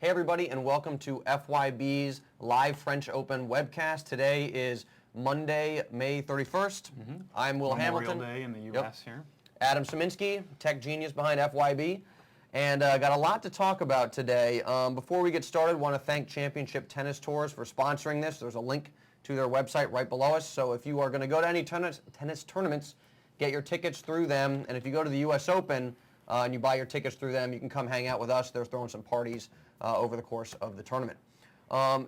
Hey everybody, and welcome to FYB's live French Open webcast. Today is Monday, May 31st. I'm Will Hamilton. Memorial Day in the U.S. here. Adam Szyminski, tech genius behind FYB. And got a lot to talk about today. Before we get started, I want to thank Championship Tennis Tours for sponsoring this. There's a link to their website right below us. So if you are going to go to any tennis tournaments, get your tickets through them. And if you go to the U.S. Open and you buy your tickets through them, you can come hang out with us. They're throwing some parties over the course of the tournament.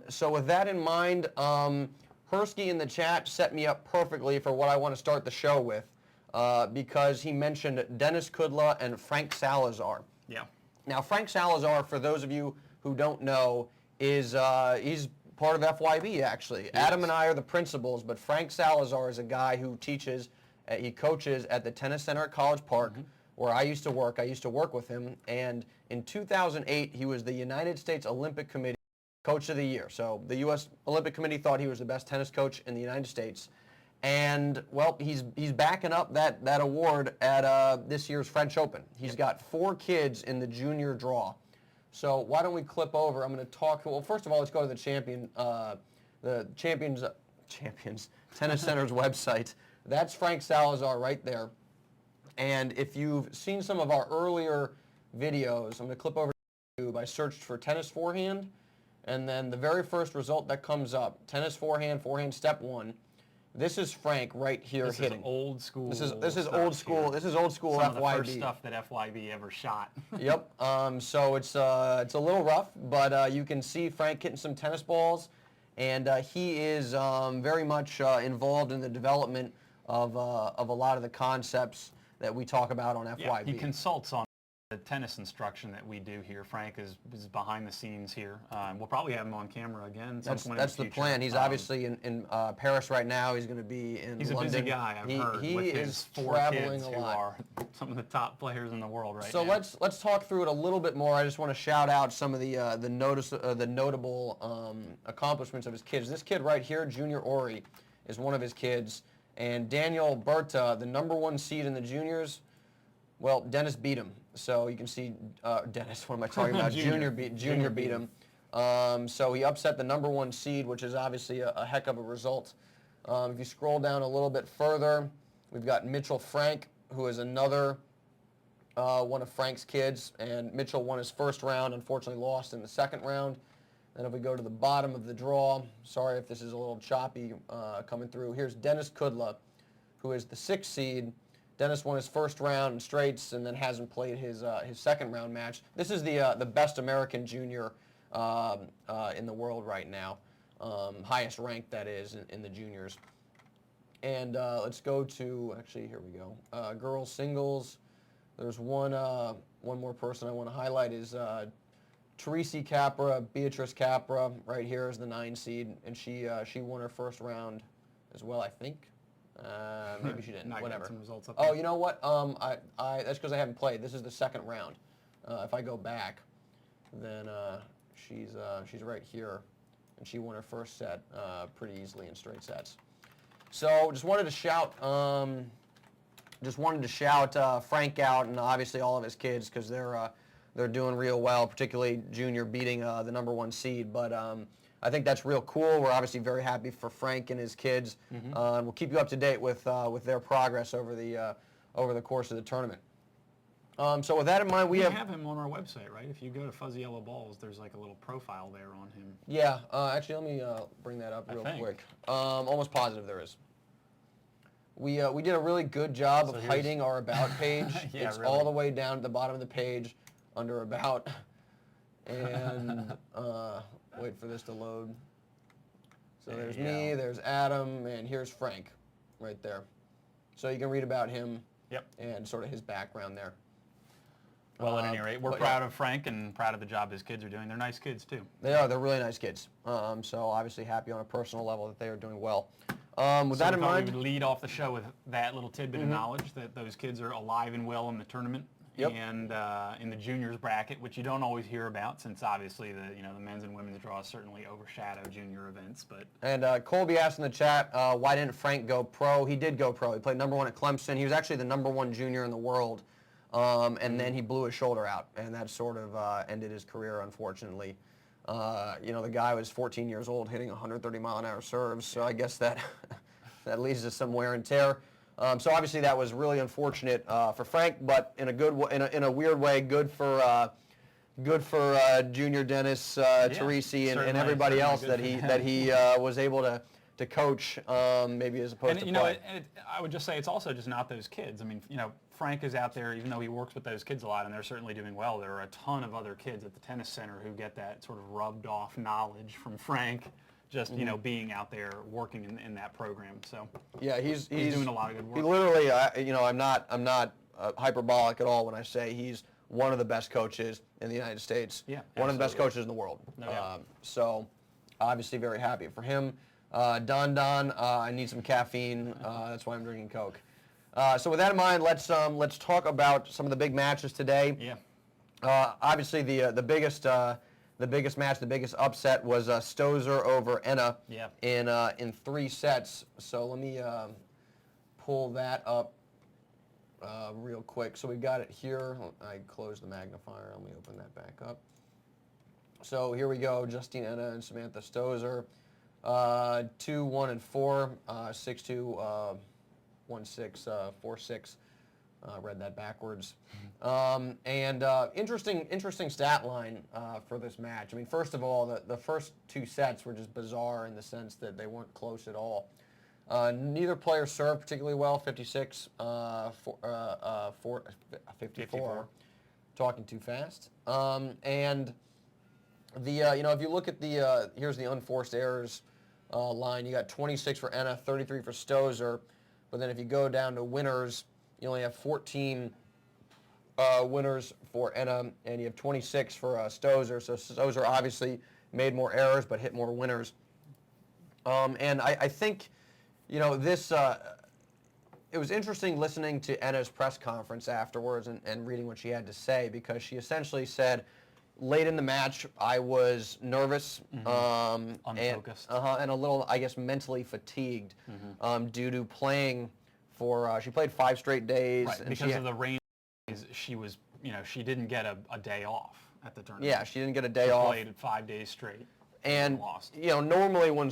So with that in mind, Hersky in the chat set me up perfectly for what I want to start the show with because he mentioned Denis Kudla and Frank Salazar. Yeah. Now, Frank Salazar, for those of you who don't know, is he's part of FYB, actually. Yes. Adam and I are the principals, but Frank Salazar is a guy who teaches, he coaches at the Tennis Center at College Park, where I used to work. I used to work with him, and in 2008, he was the United States Olympic Committee Coach of the Year. So the U.S. Olympic Committee thought he was the best tennis coach in the United States. And, well, he's backing up that award at this year's French Open. He's got 4 kids in the junior draw. So why don't we clip over? I'm going to talk. Well, first of all, let's go to the Champions Tennis Center's website. That's Frank Salazar right there. And if you've seen some of our earlier videos, I'm going to clip over to YouTube. I searched for tennis forehand, and then the very first result that comes up, tennis forehand step 1. This is Frank right here hitting. This is old school. This is old school. Here. This is old school Some FYB. Of the first stuff that FYB ever shot. Yep. So it's a little rough, but you can see Frank hitting some tennis balls, and he is very much involved in the development of a lot of the concepts that we talk about on FYB. Yeah, he consults on the tennis instruction that we do here. Frank is behind the scenes here. We'll probably have him on camera again. That's the plan. He's obviously in Paris right now. He's going to be in London. He's a busy guy, I've heard. He with is his 4 traveling kids a who lot. are some of the top players in the world right now. So let's talk through it a little bit more. I just want to shout out some of the notable accomplishments of his kids. This kid right here, Junior Ori, is one of his kids. And Daniel Berta, the #1 seed in the juniors, well, Dennis beat him. So you can see Dennis, what am I talking about? Junior beat him. So he upset the #1 seed, which is obviously a heck of a result. If you scroll down a little bit further, we've got Mitchell Frank, who is another one of Frank's kids. And Mitchell won his first round, unfortunately lost in the second round. And if we go to the bottom of the draw, sorry if this is a little choppy coming through. Here's Denis Kudla, who is the 6th seed. Dennis won his first round in straights and then hasn't played his second round match. This is the best American junior in the world right now, highest ranked that is in the juniors. And let's go to, actually here we go, girls singles. There's one more person I want to highlight is Teresi Capra, Beatrice Capra, right here is the 9 seed, and she won her first round as well, I think. Maybe she didn't. Whatever. Some results up oh, you know what? That's because I haven't played. This is the second round. If I go back, then she's right here, and she won her first set pretty easily in straight sets. So just wanted to shout Frank out, and obviously all of his kids, because they're doing real well, particularly Junior beating the #1 seed. But I think that's real cool. We're obviously very happy for Frank and his kids. And we'll keep you up to date with their progress over the course of the tournament. So with that in mind, we have him on our website, right? If you go to Fuzzy Yellow Balls, there's like a little profile there on him. Yeah. Actually, let me bring that up real quick. Almost positive there is. We did a really good job of hiding our About page. Yeah, it's really. all the way down to the bottom of the page under About. And wait for this to load. So there's me, there's Adam, and here's Frank right there. So you can read about him and sort of his background there. Well, at any rate, we're proud of Frank and proud of the job his kids are doing. They're nice kids, too. They are. They're really nice kids. So obviously happy on a personal level that they are doing well. With that in mind, we would lead off the show with that little tidbit of knowledge that those kids are alive and well in the tournament. And in the juniors bracket, which you don't always hear about, since obviously the men's and women's draws certainly overshadow junior events. But Colby asked in the chat, why didn't Frank go pro? He did go pro. He played #1 at Clemson. He was actually the #1 junior in the world and then he blew his shoulder out, and that sort of ended his career, unfortunately. The guy was 14 years old hitting 130-mile-an-hour serves, so I guess that that leads to some wear and tear. So obviously that was really unfortunate for Frank, but in a weird way, good for Junior Dennis Teresi and everybody else that he was able to coach, maybe as opposed to play. I would just say it's also just not those kids. I mean, Frank is out there, even though he works with those kids a lot, and they're certainly doing well. There are a ton of other kids at the tennis center who get that sort of rubbed off knowledge from Frank, just being out there working in that program. So yeah, he's doing a lot of good work. He literally, I'm not hyperbolic at all when I say he's one of the best coaches in the United States. Yeah, one of the best coaches in the world. No doubt. So obviously very happy for him. Don, I need some caffeine. That's why I'm drinking Coke. So with that in mind, let's talk about some of the big matches today. Yeah. Obviously the biggest match, the biggest upset was Stosur over Enna. Yeah. In 3 sets. So let me pull that up real quick. So we got it here. I closed the magnifier. Let me open that back up. So here we go. Justine Enna and Samantha Stosur. 2-1 and 4, 6-2, 1-6, 4-6. Read that backwards. Interesting stat line for this match. I mean, first of all, the first 2 sets were just bizarre in the sense that they weren't close at all. Neither player served particularly well. 56, 54. Talking too fast. And if you look at here's the unforced errors line. You got 26 for Enna, 33 for Stosur. But then if you go down to winners, you only have 14 winners for Enna, and you have 26 for Stosur. So Stosur obviously made more errors but hit more winners. And I think, this. It was interesting listening to Enna's press conference afterwards and reading what she had to say, because she essentially said, late in the match, I was nervous, unfocused, and a little, I guess, mentally fatigued due to playing for. She played 5 straight days, right, and because of the rain. She was, she didn't get a day off at the tournament. Yeah, she didn't get a day off. Played 5 days straight. And lost. Normally when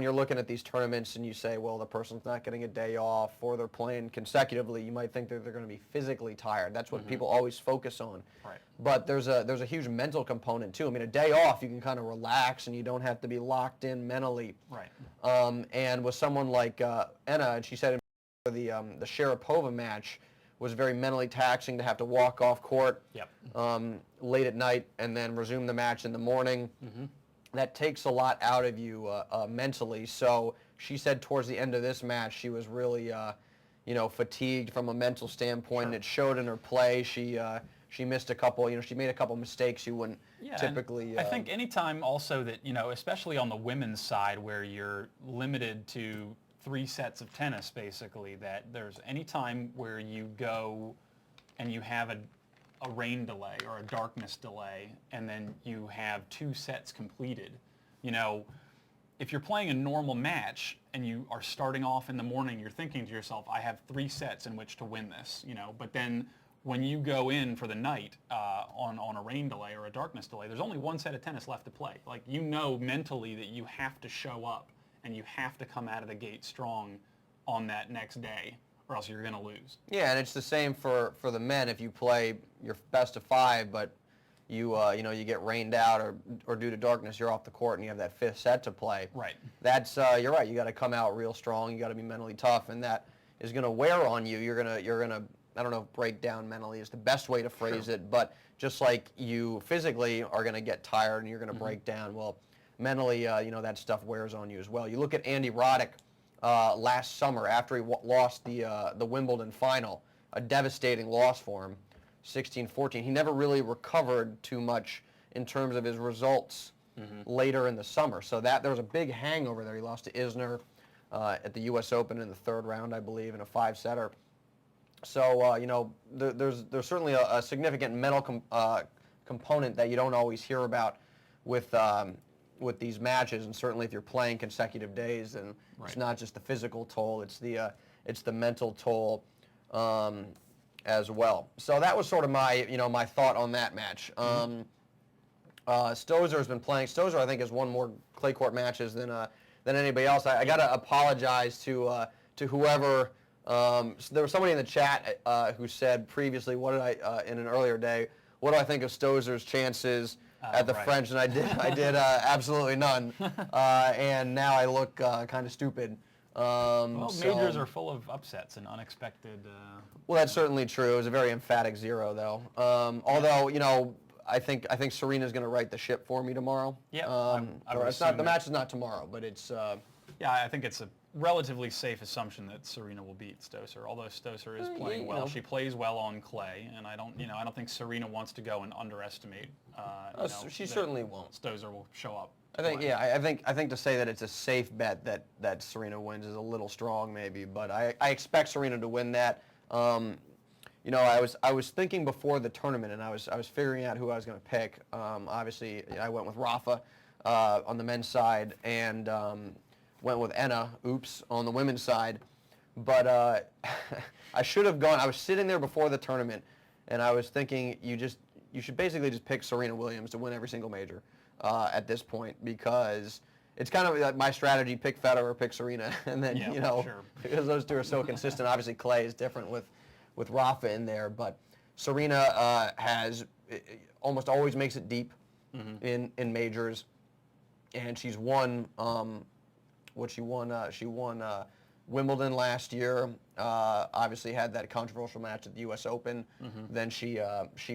you're looking at these tournaments and you say, well, the person's not getting a day off or they're playing consecutively, you might think that they're going to be physically tired. That's what people always focus on. Right. But there's a huge mental component too. I mean, a day off, you can kind of relax and you don't have to be locked in mentally. Right. And with someone like Enna, and she said in the Sharapova match, was very mentally taxing to have to walk off court late at night and then resume the match in the morning. That takes a lot out of you mentally. So she said towards the end of this match she was really fatigued from a mental standpoint, and it showed in her play. She missed a couple, she made a couple mistakes you wouldn't typically. I think anytime also that, especially on the women's side where you're limited to 3 sets of tennis, basically, that there's any time where you go and you have a rain delay or a darkness delay, and then you have 2 sets completed. If you're playing a normal match and you are starting off in the morning, you're thinking to yourself, I have 3 sets in which to win this, but then when you go in for the night on a rain delay or a darkness delay, there's only 1 set of tennis left to play. Like, mentally that you have to show up and you have to come out of the gate strong on that next day, or else you're going to lose. Yeah, and it's the same for the men. If you play your best of 5, but you get rained out or due to darkness, you're off the court and you have that 5th set to play. Right. That's you're right. You got to come out real strong. You got to be mentally tough, and that is going to wear on you. You're gonna I don't know if break down mentally is the best way to phrase it, but just like you physically are going to get tired and you're going to break down. Well, mentally, that stuff wears on you as well. You look at Andy Roddick last summer after he lost the Wimbledon final, a devastating loss for him, 16-14. He never really recovered too much in terms of his results later in the summer. So there was a big hangover there. He lost to Isner at the U.S. Open in the 3rd round, I believe, in a 5-setter. So, there's certainly a significant mental component that you don't always hear about with these matches, and certainly if you're playing consecutive days, and it's not just the physical toll, it's the mental toll as well. So that was sort of my my thought on that match. Stosur has been playing. Stosur, I think, has won more clay court matches than anybody else. I got to apologize to whoever. So there was somebody in the chat who said previously, "What did I in an earlier day? What do I think of Stosur's chances at the French?" And I did absolutely none. And now I look kind of stupid. Well, majors are full of upsets and unexpected. Well, that's certainly true. It was a very emphatic 0, though. Although I think Serena's going to right the ship for me tomorrow. Yeah, the match is not tomorrow, but it's. Yeah, I think it's a relatively safe assumption that Serena will beat Stosur. Although Stosur is playing well, she plays well on clay, and I don't think Serena wants to go and underestimate. She certainly won't. Stosur will show up. I think to say that it's a safe bet that Serena wins is a little strong, maybe, but I expect Serena to win that. I was thinking before the tournament, and I was figuring out who I was going to pick. Obviously, I went with Rafa on the men's side, and went with Enna, on the women's side. But I should have gone. I was sitting there before the tournament, and I was thinking you should basically just pick Serena Williams to win every single major at this point, because it's kind of like my strategy: pick Federer, pick Serena, and then sure. Because those two are so consistent. Obviously, clay is different with Rafa in there, but Serena has almost always makes it deep in majors, and she's won. She won Wimbledon last year. Obviously had that controversial match at the U.S. Open. Then she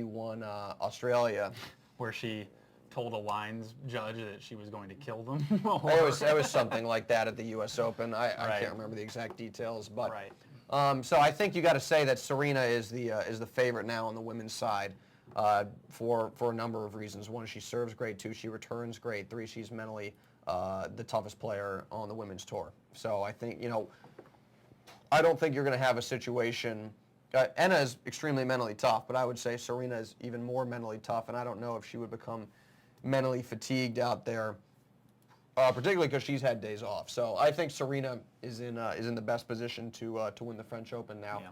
won Australia, where she told a lines judge that she was going to kill them. It was something like that at the U.S. Open. I can't remember the exact details, but so I think you got to say that Serena is the favorite now on the women's side for a number of reasons. One, she serves great. Two, she returns great. Three, she's mentally the toughest player on the women's tour. So I think, I don't think you're going to have a situation. Enna is extremely mentally tough, but I would say Serena is even more mentally tough, and I don't know if she would become mentally fatigued out there, particularly because she's had days off. So I think Serena is in the best position to win the French Open now. Yeah.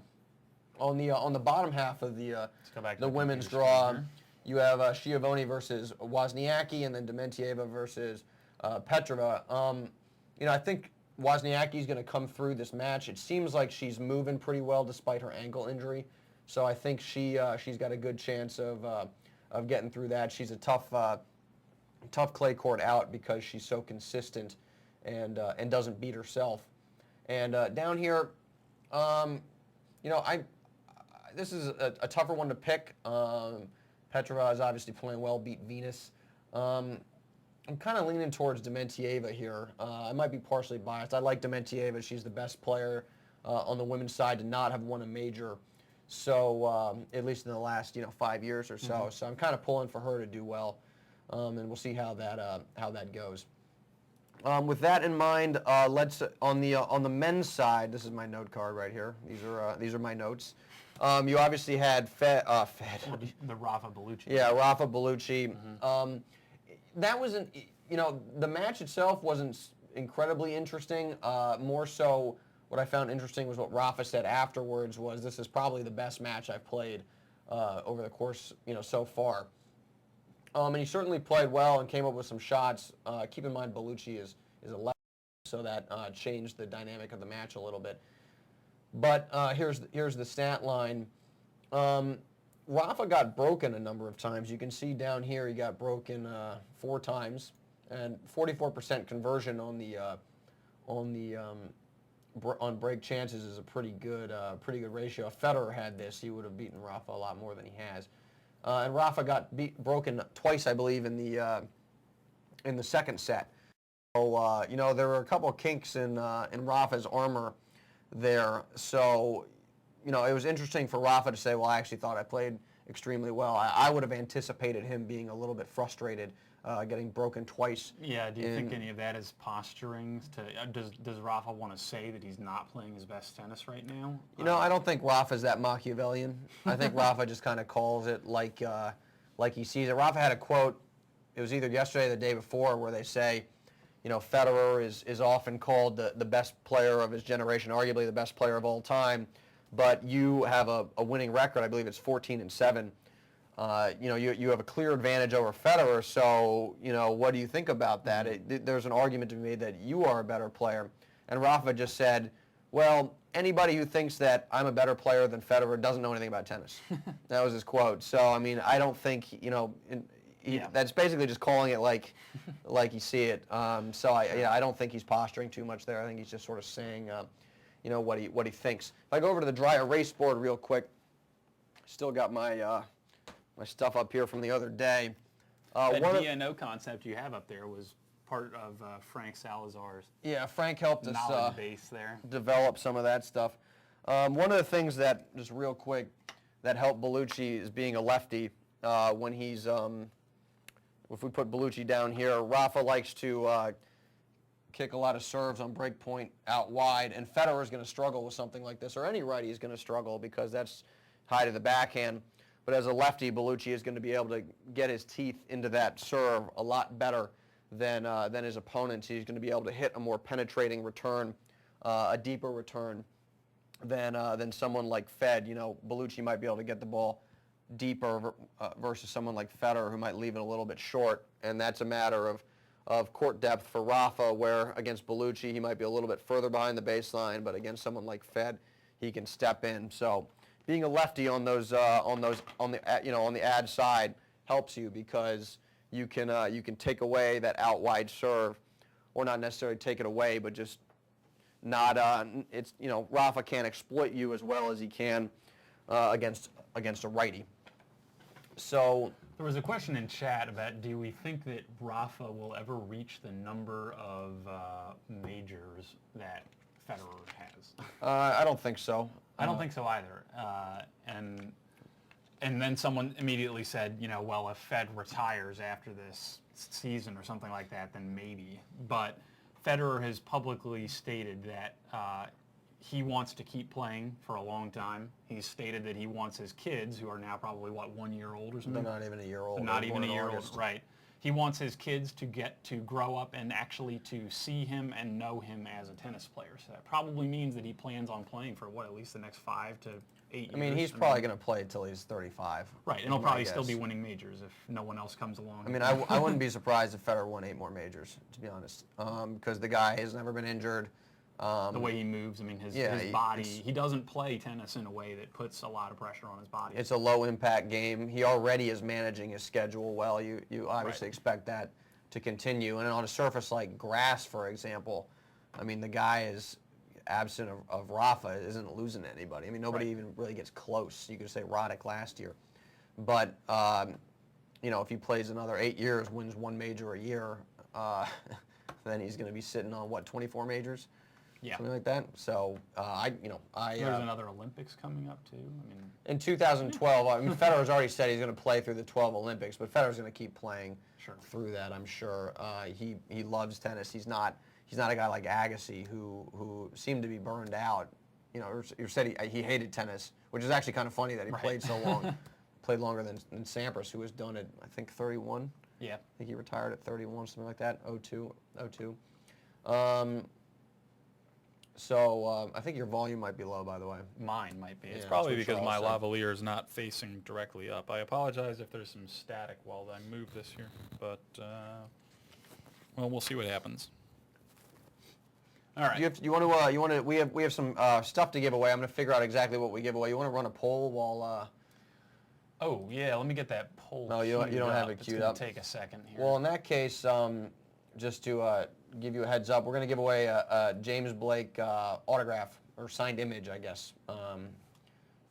On the bottom half of the women's computer draw, screen you have Schiavone versus Wozniacki, and then Dementieva versus Petrova. I think Wozniacki's going to come through this match. It seems like she's moving pretty well despite her ankle injury, so I think she's got a good chance of getting through that. She's a tough clay court out because she's so consistent and doesn't beat herself. And down here, this is a tougher one to pick. Petrova is obviously playing well, beat Venus. I'm kind of leaning towards Dementieva here. I might be partially biased. I like Dementieva. She's the best player on the women's side to not have won a major, so at least in the last 5 years or so. So I'm kind of pulling for her to do well, and we'll see how that goes. With that in mind, let's on the men's side. This is my note card right here. These are my notes. You obviously had Fed. The Rafa Bellucci. Yeah, Rafa Bellucci. That wasn't, the match itself wasn't incredibly interesting. More so, what I found interesting was what Rafa said afterwards was, this is probably the best match I've played over the course, so far. And he certainly played well and came up with some shots. Keep in mind, Bellucci is a left, so that changed the dynamic of the match a little bit. But here's the stat line. Rafa got broken a number of times. You can see down here he got broken 4 times, and 44% conversion on break chances is a pretty good ratio. If Federer had this, he would have beaten Rafa a lot more than he has. And Rafa got broken twice, I believe, in the second set. So there were a couple of kinks in Rafa's armor there. So it was interesting for Rafa to say, well, I actually thought I played extremely well. I would have anticipated him being a little bit frustrated, getting broken twice. Yeah, do you think any of that is posturing? Does Rafa want to say that he's not playing his best tennis right now? I don't think Rafa's that Machiavellian. I think Rafa just kind of calls it like he sees it. Rafa had a quote, it was either yesterday or the day before, where they say, Federer is often called the best player of his generation, arguably the best player of all time. but you have a winning record. I believe it's 14-7. You have a clear advantage over Federer. So, what do you think about that? There's an argument to be made that you are a better player. And Rafa just said, well, anybody who thinks that I'm a better player than Federer doesn't know anything about tennis. That was his quote. So, I mean, I don't think, that's basically just calling it like you see it. So I don't think he's posturing too much there. I think he's just sort of saying, what he thinks. If I go over to the dry erase board real quick, still got my stuff up here from the other day. That DNO concept you have up there was part of Frank Salazar's Frank helped us knowledge base there. Develop some of that stuff. One of the things that, just real quick, that helped Bellucci is being a lefty. When he's, if we put Bellucci down here, Rafa likes to kick a lot of serves on break point out wide, and Federer is going to struggle with something like this, or any righty is going to struggle because that's high to the backhand. But as a lefty, Bellucci is going to be able to get his teeth into that serve a lot better than his opponents. He's going to be able to hit a more penetrating return, a deeper return than someone like Fed. Bellucci might be able to get the ball deeper versus someone like Federer who might leave it a little bit short, and that's a matter of court depth for Rafa, where against Bellucci he might be a little bit further behind the baseline, but against someone like Fed he can step in. So being a lefty on the ad side helps you because you can take away that out wide serve, or not necessarily take it away, but just not Rafa can't exploit you as well as he can against a righty. So there was a question in chat about, do we think that Rafa will ever reach the number of majors that Federer has? I don't think so. I don't think so either. And then someone immediately said, well, if Fed retires after this season or something like that, then maybe. But Federer has publicly stated that he wants to keep playing for a long time. He's stated that he wants his kids, who are now probably, 1 year old or something? They're not even a year old. Not even a year old, right. He wants his kids to get to grow up and actually to see him and know him as a tennis player. So that probably means that he plans on playing for, at least the next 5 to 8 years. I mean, he's probably going to play until he's 35. Right, and he'll probably still be winning majors if no one else comes along. I mean, I wouldn't be surprised if Federer won 8 more majors, to be honest, because the guy has never been injured. The way he moves, I mean, his body, he doesn't play tennis in a way that puts a lot of pressure on his body. It's a low-impact game. He already is managing his schedule well. You obviously expect that to continue. And on a surface like grass, for example, I mean, the guy is, absent of Rafa, isn't losing to anybody. I mean, nobody even really gets close. You could say Roddick last year. But, if he plays another 8 years, wins 1 major a year, then he's going to be sitting on, 24 majors? Yeah. Something like that. So, There's another Olympics coming up, too. I mean, in 2012, Federer's already said he's going to play through the 12 Olympics, but Federer's going to keep playing through that, I'm sure. He loves tennis. He's not a guy like Agassi who seemed to be burned out. You said he hated tennis, which is actually kind of funny that he played so long, played longer than Sampras, who was done at, I think, 31. Yeah. I think he retired at 31, something like that, 02. So I think your volume might be low, by the way. Mine might be. It's probably because my lavalier is not facing directly up. I apologize if there's some static while I move this here, but well, we'll see what happens. All right. We have some stuff to give away. I'm going to figure out exactly what we give away. You want to run a poll while? Oh yeah, let me get that poll. No, you don't have it queued up. It's going to take a second here. Well, in that case, just to give you a heads up, we're going to give away a James Blake autograph or signed image, I guess,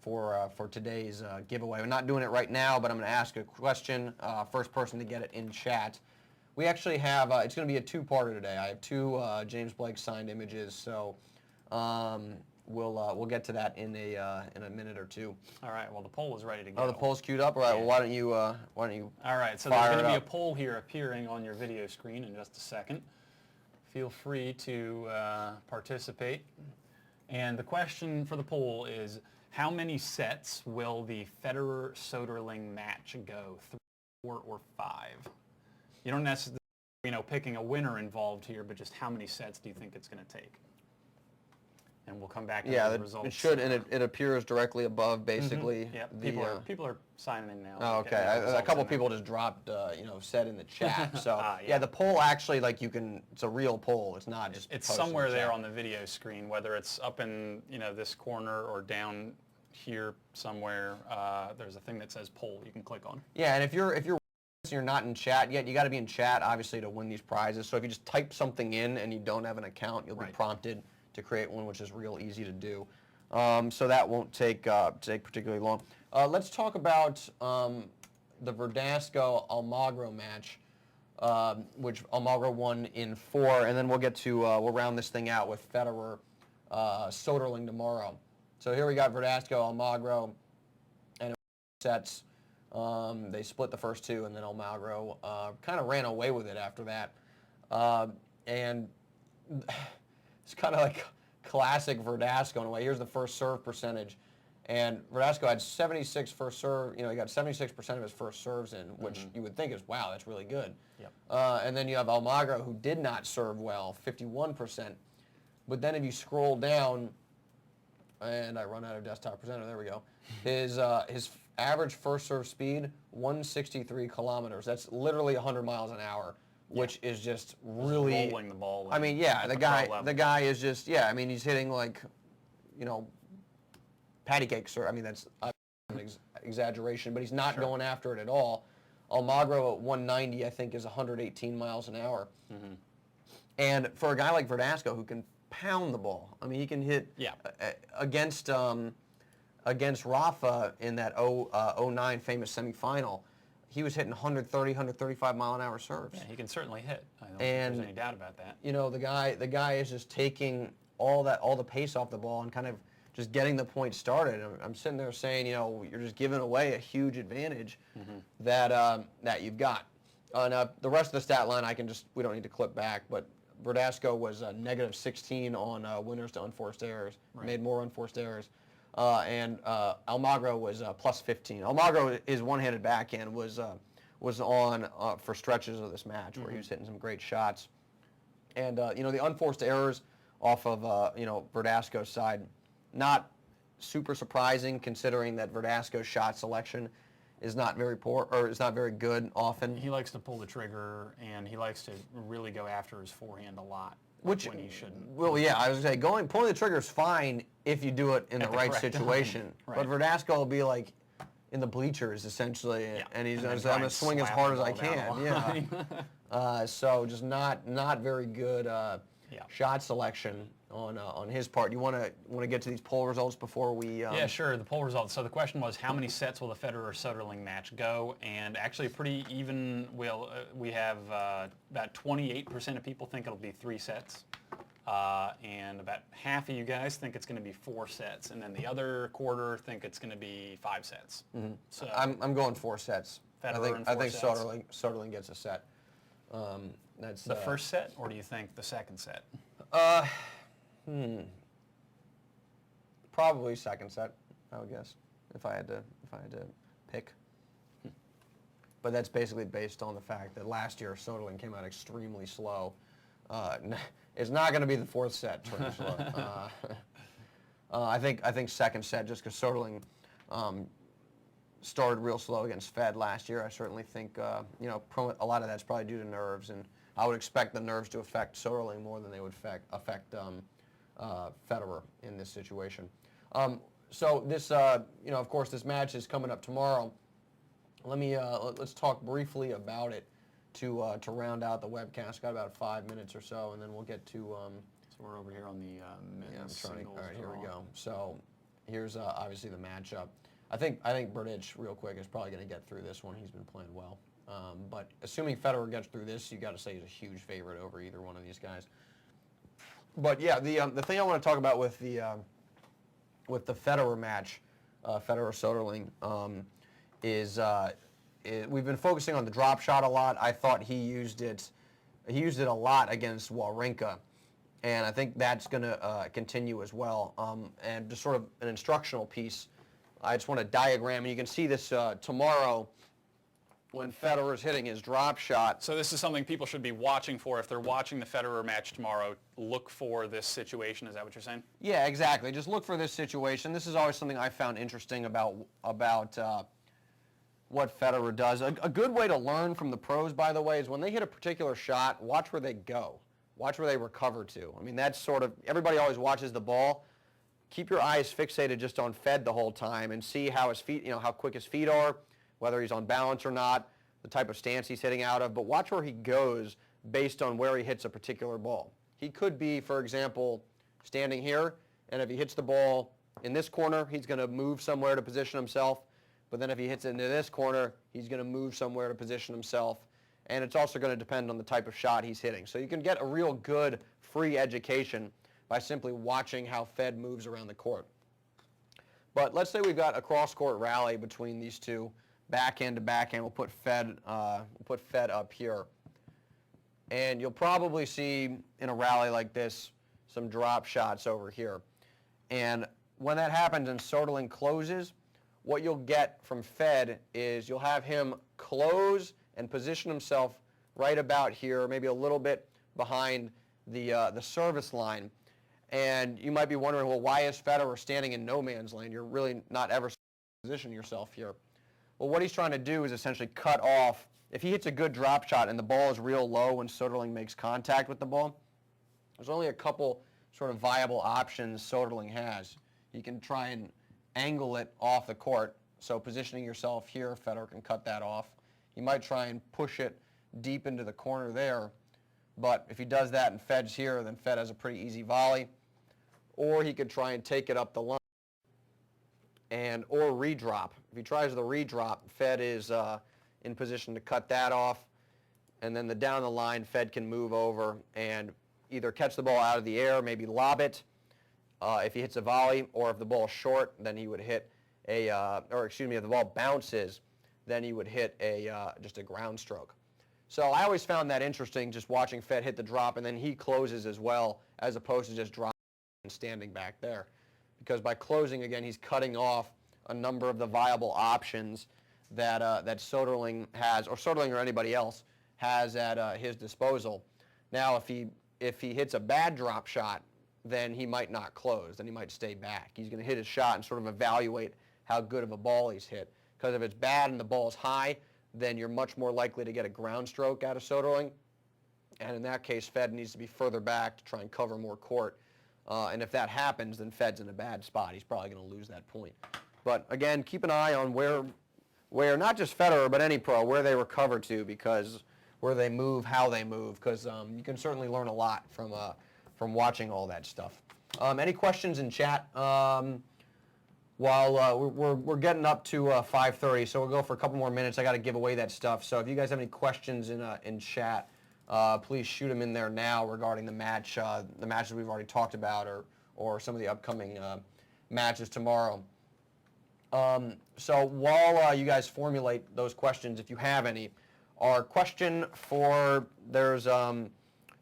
for today's giveaway. We're not doing it right now, but I'm going to ask a question. First person to get it in chat. We actually have, it's going to be a 2-parter today. I have 2 James Blake signed images, so we'll get to that in a minute or 2. All right. Well, the poll is ready to go. Oh, the poll's queued up. All right. Well, why don't you? All right. So there's going to be a poll here appearing on your video screen in just a second. Feel free to participate. And the question for the poll is, how many sets will the Federer-Soderling match go? 3, 4, or 5? You don't necessarily, picking a winner involved here, but just how many sets do you think it's going to take? and we'll come back to Yeah, the results. it should, and it appears directly above, basically. Yep. The, People are signing in now. Oh, okay. A couple people just dropped, said in the chat. So yeah, the poll actually, it's a real poll. It's not just. It's posted in somewhere the there chat. on the video screen, whether it's up in this corner or down here somewhere. There's a thing that says poll you can click on. Yeah, and if you're not in chat yet, you got to be in chat obviously to win these prizes. So if you just type something in and you don't have an account, you'll be prompted to create one, which is real easy to do. So that won't take particularly long. Let's talk about the Verdasco Almagro match, which Almagro won in 4, and then we'll get to we'll round this thing out with Federer Soderling tomorrow. So here we got Verdasco Almagro, and sets. They split the first 2, and then Almagro kind of ran away with it after that. And it's kind of like classic Verdasco in a way. Here's the first serve percentage. And Verdasco had 76 first serve. He got 76% of his first serves in, which you would think is, wow, that's really good. Yep. And then you have Almagro, who did not serve well, 51%. But then if you scroll down, and I run out of desktop presenter, there we go. His average first serve speed, 163 kilometers. That's literally 100 miles an hour, which is just really rolling the ball. I mean, yeah, the guy is just he's hitting like, patty cakes. Or I mean, that's an exaggeration, but he's not going after it at all. Almagro at 190, I think, is 118 miles an hour. And for a guy like Verdasco who can pound the ball, I mean, he can hit against Rafa in that 09 famous semifinal. He was hitting 130, 135 mile an hour serves. Yeah, he can certainly hit. I don't think there's any doubt about that. The guy is just taking all the pace off the ball and kind of just getting the point started. I'm sitting there saying, you're just giving away a huge advantage that you've got. Now the rest of the stat line we don't need to clip back, but Verdasco was negative 16 on winners to unforced errors, made more unforced errors. And Almagro was plus 15. Almagro, his one-handed backhand was on for stretches of this match where he was hitting some great shots. And the unforced errors off of Verdasco's side, not super surprising considering that Verdasco's shot selection is not very poor, or is not very good often. He likes to pull the trigger, and he likes to really go after his forehand a lot, when he shouldn't. Well, yeah, I was going to say, pulling the trigger is fine if you do it in the right situation. But Verdasco will be like in the bleachers, essentially, and he's I'm going to swing as hard as I can. Yeah. So just not very good shot selection on his part. You want to get to these poll results before we? Yeah, sure. The poll results. So the question was, how many sets will the Federer-Soderling match go? And actually, pretty even. We have about 28% of people think it'll be 3 sets, and about half of you guys think it's going to be 4 sets, and then the other quarter think it's going to be 5 sets. So I'm going 4 sets. Federer I think Soderling gets a set. That's the first set, or do you think the second set? Probably second set, I would guess, if I had to pick. But that's basically based on the fact that last year Soderling came out extremely slow. It's not going to be the 4th set turning slow. I think second set, just because Soderling started real slow against Fed last year. I certainly think a lot of that's probably due to nerves, and I would expect the nerves to affect Soderling more than they would affect Federer in this situation. So this, of course, this match is coming up tomorrow. Let's talk briefly about it to round out the webcast. Got about 5 minutes or so, and then we'll get to. So we're over here on the men's singles. All right, here we go. So here's obviously the matchup. I think Berdych, real quick, is probably going to get through this one. He's been playing well. But assuming Federer gets through this, you got to say he's a huge favorite over either one of these guys. But yeah, the thing I want to talk about with the Federer match, Federer-Soderling, is we've been focusing on the drop shot a lot. I thought he used it a lot against Wawrinka, and I think that's going to continue as well. And just sort of an instructional piece, I just want to diagram, and you can see this tomorrow when Federer's hitting his drop shot. So this is something people should be watching for. If they're watching the Federer match tomorrow, look for this situation. Is that what you're saying? Yeah, exactly. Just look for this situation. This is always something I found interesting about what Federer does. A good way to learn from the pros, by the way, is when they hit a particular shot, watch where they go. Watch where they recover to. I mean, that's sort of, everybody always watches the ball. Keep your eyes fixated just on Fed the whole time and see how his feet, how quick his feet are, whether he's on balance or not, the type of stance he's hitting out of, but watch where he goes based on where he hits a particular ball. He could be, for example, standing here, and if he hits the ball in this corner, he's going to move somewhere to position himself, but then if he hits it into this corner, he's going to move somewhere to position himself, and it's also going to depend on the type of shot he's hitting. So you can get a real good free education by simply watching how Fed moves around the court. But let's say we've got a cross-court rally between these two, backhand to backhand. We'll put Fed up here. And you'll probably see in a rally like this some drop shots over here. And when that happens and Soderling closes, what you'll get from Fed is you'll have him close and position himself right about here, maybe a little bit behind the service line. And you might be wondering, well, why is Federer standing in no man's land? You're really not ever positioning yourself here. Well, what he's trying to do is essentially cut off. If he hits a good drop shot and the ball is real low when Soderling makes contact with the ball, there's only a couple sort of viable options Soderling has. You can try and angle it off the court. So positioning yourself here, Federer can cut that off. You might try and push it deep into the corner there. But if he does that and Fed's here, then Fed has a pretty easy volley. Or he could try and take it up the line or redrop. If he tries the redrop, Fed is in position to cut that off. And then down the line, Fed can move over and either catch the ball out of the air, maybe lob it if he hits a volley, or if the ball is short, then he would hit if the ball bounces, then he would hit just a ground stroke. So I always found that interesting, just watching Fed hit the drop, and then he closes as well, as opposed to just dropping and standing back there. Because by closing, again, he's cutting off a number of the viable options that Soderling has, or Soderling or anybody else has at his disposal. Now, if he hits a bad drop shot, then he might not close. Then he might stay back. He's going to hit his shot and sort of evaluate how good of a ball he's hit. Because if it's bad and the ball is high, then you're much more likely to get a ground stroke out of Soderling. And in that case, Fed needs to be further back to try and cover more court. And if that happens, then Fed's in a bad spot. He's probably going to lose that point. But again, keep an eye on where not just Federer, but any pro, where they recover to, because where they move, how they move, because you can certainly learn a lot from watching all that stuff. Any questions in chat? While we're getting up to 5:30, so we'll go for a couple more minutes. I got to give away that stuff. So if you guys have any questions in chat, please shoot them in there now regarding the matches we've already talked about, or some of the upcoming matches tomorrow. So while you guys formulate those questions, if you have any, our question so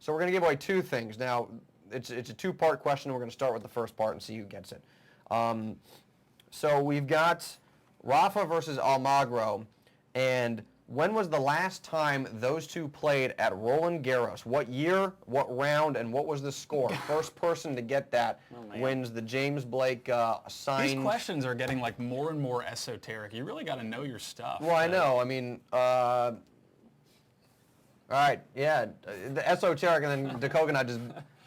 we're going to give away two things. Now, it's a two-part question. We're going to start with the first part and see who gets it. So we've got Rafa versus Almagro, and when was the last time those two played at Roland Garros? What year, what round, and what was the score? First person to get that wins the James Blake signed. These questions are getting like more and more esoteric. You really got to know your stuff. Well, I know. I mean, all right, yeah, the esoteric, and then the coconut just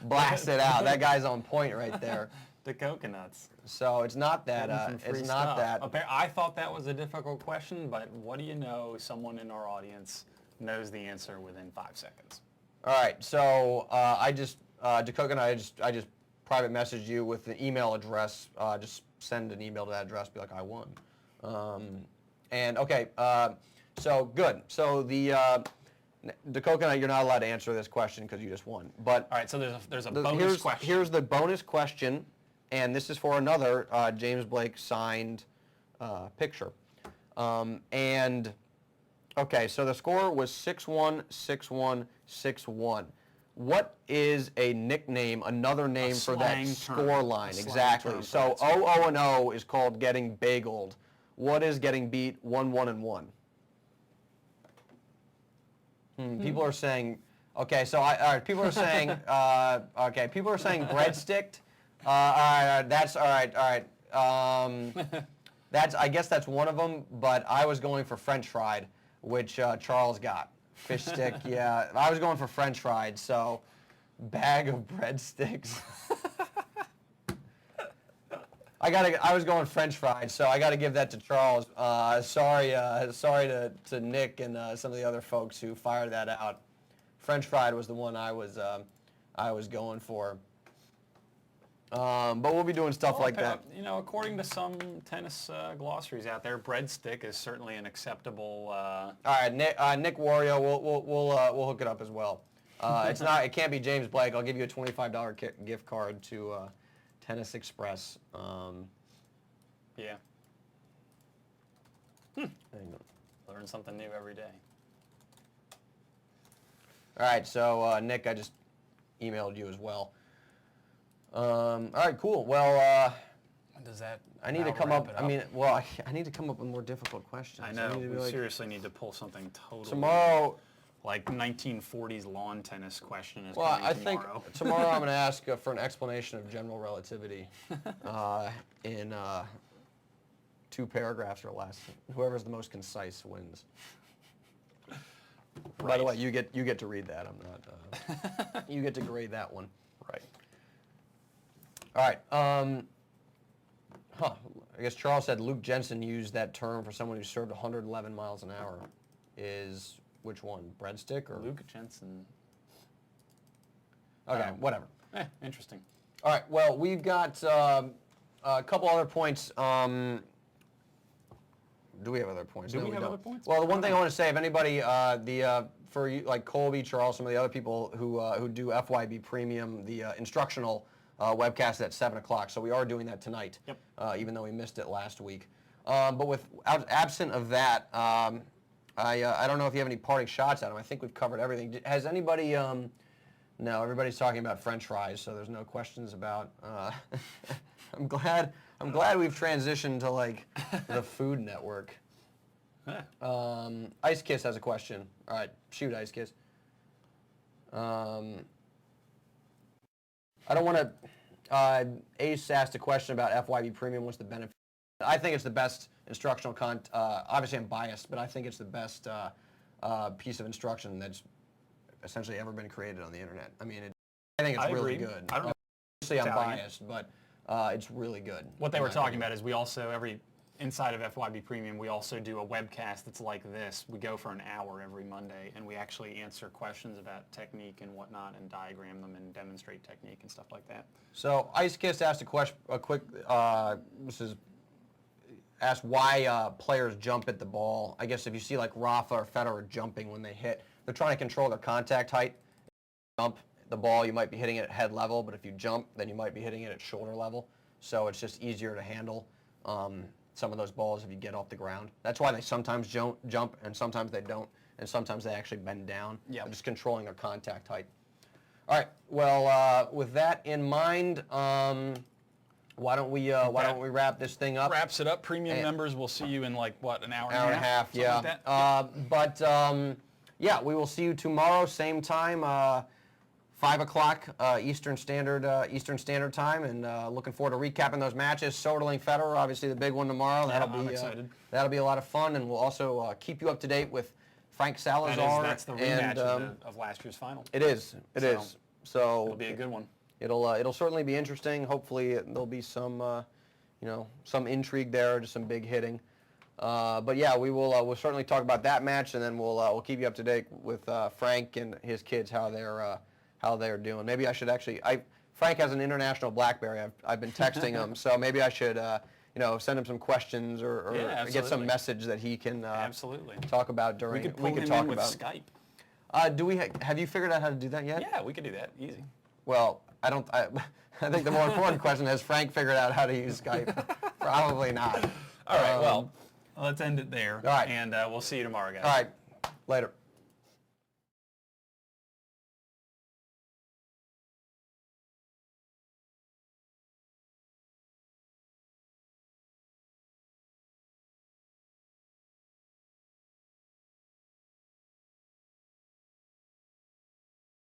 blasted out. That guy's on point right there. The coconuts. So it's not that. It's not that. I thought that was a difficult question, but what do you know? Someone in our audience knows the answer within 5 seconds. All right. So I just private messaged you with the email address. Just send an email to that address. Be like, I won. And okay. So good. So the coconut, you're not allowed to answer this question because you just won. But all right. So there's a bonus question. Here's the bonus question. And this is for another James Blake signed picture. And, okay, so the score was 6-1, 6-1, 6-1. What is a nickname, another name for that score line? Exactly. So 0-0-0 is called getting bageled. What is getting beat 1-1-1? People are saying, okay, so all right, people are saying, people are saying breadstick. All right, that's all right. I guess that's one of them, but I was going for French fried, which Charles got. Fish stick, yeah. I was going for French fried, so bag of breadsticks. I was going French fried, so I got to give that to Charles. Sorry to Nick and some of the other folks who fired that out. French fried was the one I was going for. But we'll be doing stuff like that. You know, according to some tennis glossaries out there, breadstick is certainly an acceptable. All right, Nick Wario, we'll hook it up as well. It can't be James Blake. I'll give you a $25 gift card to Tennis Express. Yeah. Learn something new every day. All right, so Nick, I just emailed you as well. All right, cool. Well, Does that? I need to come up. I need to come up with more difficult questions. I know. We seriously need to pull something totally. Tomorrow, like 1940s lawn tennis question is well, coming I tomorrow. think tomorrow I'm going to ask for an explanation of general relativity in 2 paragraphs or less. Whoever's the most concise wins. Right. By the way, you get to read that. I'm not. You get to grade that one. Right. All right. I guess Charles said Luke Jensen used that term for someone who served 111 miles an hour. Is which one? Breadstick or Luke Jensen? Okay, whatever. Interesting. All right. Well, we've got a couple other points. Do we have other points? Do No, we have don't. other points? Well, the one thing I want to say, if anybody, for you, like Colby, Charles, some of the other people who do FYB Premium, the instructional webcast at 7 o'clock. So we are doing that tonight, Yep. Even though we missed it last week. But absent of that, I don't know if you have any parting shots at him. I think we've covered everything. Has anybody? No, everybody's talking about French fries, so there's no questions about. I'm glad we've transitioned to like the Food Network. Ice Kiss has a question. All right, shoot, Ice Kiss. I don't want to. Ace asked a question about FYB Premium. What's the benefit? I think it's the best instructional content. Obviously, I'm biased, but I think it's the best piece of instruction that's essentially ever been created on the internet. I mean, I think it's really good. I don't know. Obviously, I'm biased, but it's really good. What they were talking about is we also, inside of FYB Premium, we also do a webcast that's like this. We go for an hour every Monday, and we actually answer questions about technique and whatnot, and diagram them and demonstrate technique and stuff like that. So Ice Kiss asked asked why players jump at the ball. I guess if you see like Rafa or Federer jumping when they hit, they're trying to control their contact height. Jump the ball, you might be hitting it at head level, but if you jump, then you might be hitting it at shoulder level. So it's just easier to handle some of those balls if you get off the ground. That's why they sometimes jump and sometimes they don't, and sometimes they actually bend down. Yeah. They're just controlling their contact height. All right. Well, with that in mind, why don't we wrap this thing up? Wraps it up. Premium members, we'll see you in like what, an hour and a Hour half? and a half, yeah. Yeah, we will see you tomorrow, same time, 5 o'clock Eastern Standard Time, and looking forward to recapping those matches. Soderling Federer, obviously the big one tomorrow. I'm excited. That'll be a lot of fun, and we'll also keep you up to date with Frank Salazar. That's the rematch of last year's final. It is. So it'll be a good one. It'll certainly be interesting. Hopefully there'll be some some intrigue there, just some big hitting. But yeah, we'll certainly talk about that match, and then we'll keep you up to date with Frank and his kids, how they're doing. Maybe I should actually. Frank has an international BlackBerry. I've been texting him, so maybe I should send him some questions or get some message that he can absolutely talk about during. We could pull him in with Skype. Have you figured out how to do that yet? Yeah, we could do that. Easy. Well, I think the more important question, has Frank figured out how to use Skype? Probably not. All right, well, let's end it there. All right. And we'll see you tomorrow, guys. All right, later.